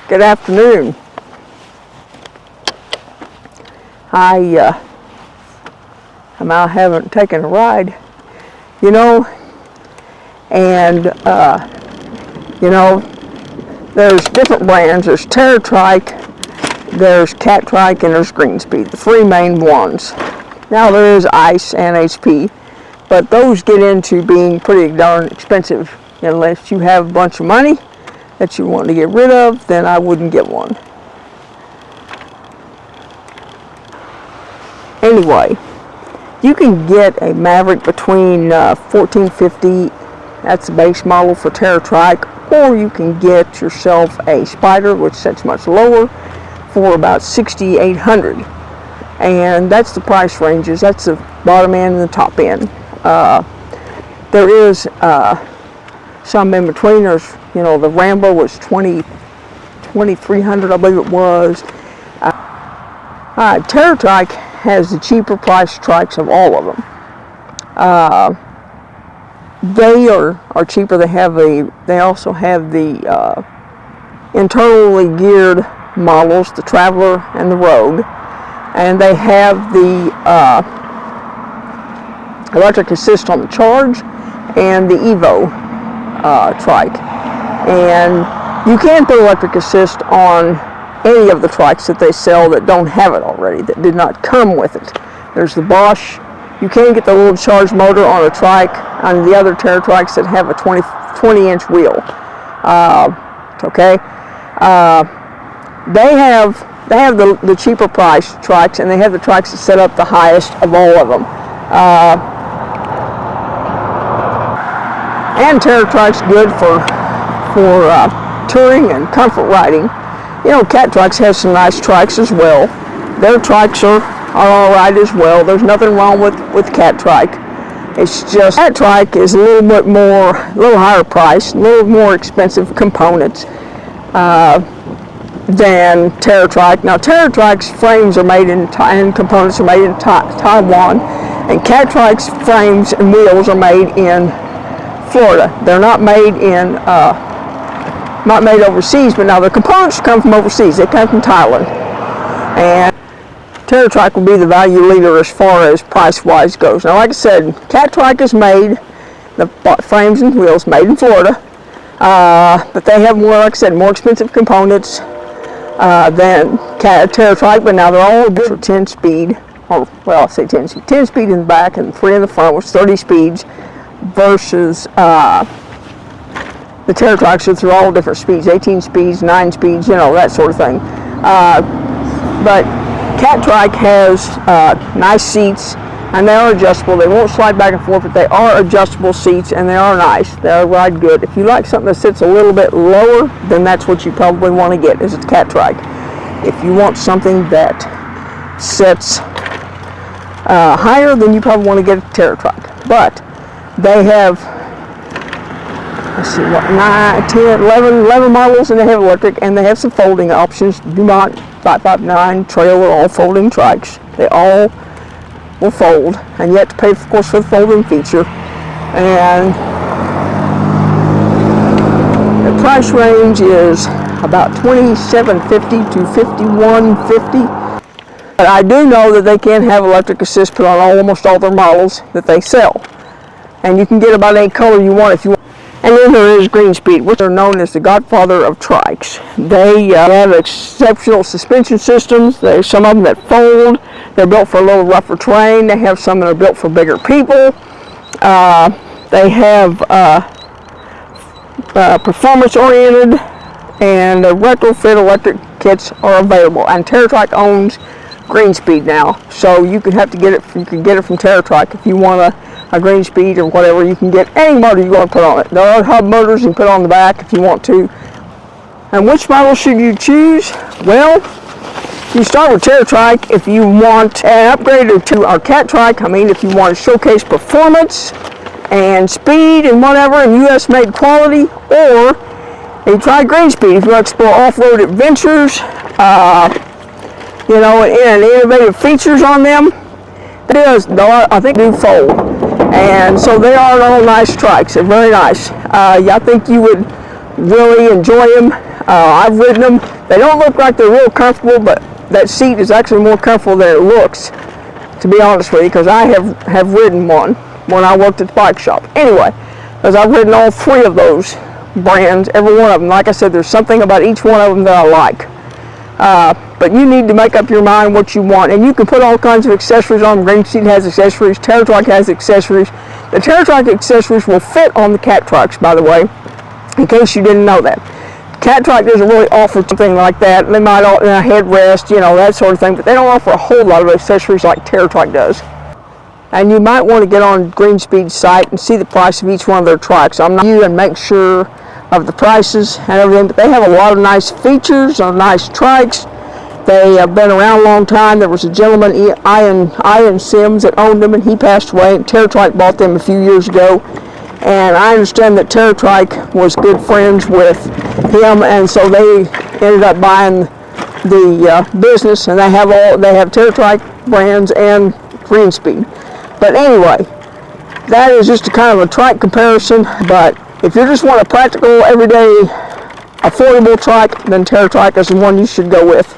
Good afternoon. I'm out haven't taken a ride, you know, and there's different brands. There's Trike, there's Trike, and there's Greenspeed, the three main ones. Now there is Ice and HP, but those get into being pretty darn expensive. Unless you have a bunch of money that you want to get rid of, then I wouldn't get one. Anyway, you can get a Maverick between $1,450, that's the base model for Trike, or you can get yourself a Spider, which sets much lower, for about $6,800. And that's the price ranges. That's the bottom end and the top end. There is some in between. There's, the Rambo was $2,300, I believe it was. Trike has the cheaper priced trikes of all of them. They are cheaper. They also have the internally geared models, the Traveler and the Rogue, and they have the electric assist on the Charge and the Evo trike. And you can put electric assist on any of the trikes that they sell that don't have it already, that did not come with it. There's the Bosch. You can get the little charge motor on a trike, on the other Trikes that have a 20-inch wheel. Okay. They have the cheaper priced trikes, and they have the trikes that set up the highest of all of them. And Trike's good for touring and comfort riding. Trikes have some nice trikes as well. Their trikes are all right as well. There's nothing wrong with Trike. It's just Trike is a little higher priced, a little more expensive components than Trike. Now Trike's frames are made and components are made in Taiwan, and Trike's frames and wheels are made in Florida. They're not made overseas, but now the components come from overseas. They come from Thailand. And Trike will be the value leader as far as price-wise goes. Now, like I said, Trike is made, the frames and wheels made in Florida, but they have more, like I said, more expensive components than Trike, but now they're all good for 10-speed, or, well, I'll say 10 speed. 10 speed in the back and 3 in the front, which is 30 speeds, versus the Trikes, which are all different speeds, 18 speeds, 9 speeds, that sort of thing. But Trike has nice seats, and they are adjustable. They won't slide back and forth, but they are adjustable seats, and they are nice. They ride good. If you like something that sits a little bit lower, then that's what you probably want to get, is a Trike. If you want something that sits higher, then you probably want to get a Trike. But they have, let's see, 9, 10, 11 models, and they have electric, and they have some folding options. Dumont 559 trailer, all folding trikes. They all will fold, and you have to pay, of course, for the folding feature. And the price range is about $2,750 to $5,150. But I do know that they can have electric assist put on almost all their models that they sell. And you can get about any color you want if you want. And then there is Greenspeed, which are known as the godfather of trikes. They have exceptional suspension systems. There's some of them that fold. They're built for a little rougher terrain. They have some that are built for bigger people. They have performance-oriented, and retrofit electric kits are available. And Trike owns Greenspeed now, so you could have to get it. You can get it from Trike if you want a Greenspeed or whatever. You can get any motor you want to put on it. There are hub motors you can put on the back if you want to. And which model should you choose? Well, you start with Trike if you want an upgrade to our Trike. I mean, if you want to showcase performance and speed and whatever, and U.S. made quality, or you try Greenspeed if you want to explore off-road adventures, and innovative features on them. I think do fold. And so they are all nice trikes. They're very nice. I think you would really enjoy them. I've ridden them. They don't look like they're real comfortable, but that seat is actually more comfortable than it looks, to be honest with you, because I have ridden one when I worked at the bike shop. Anyway, because I've ridden all 3 of those brands, every one of them. Like I said, there's something about each one of them that I like. But you need to make up your mind what you want, and you can put all kinds of accessories on. Green Seat has accessories, Trike has accessories. The Trike accessories will fit on the Cat Trikes, by the way, in case you didn't know that. Cat Trike doesn't really offer something like that. They might offer a headrest, you know, that sort of thing, but they don't offer a whole lot of accessories like Trike does. And you might want to get on Green Speed's site and see the price of each one of their trikes. I'm not you and make sure of the prices and everything, but they have a lot of nice features on nice trikes. They have been around a long time. There was a gentleman, Ian Sims, that owned them, and he passed away, and Trike bought them a few years ago. And I understand that Trike was good friends with him, and so they ended up buying the business, and they have Trike brands and Green Speed. But anyway, that is just a kind of a trike comparison. But if you just want a practical, everyday, affordable trike, then Trike is the one you should go with.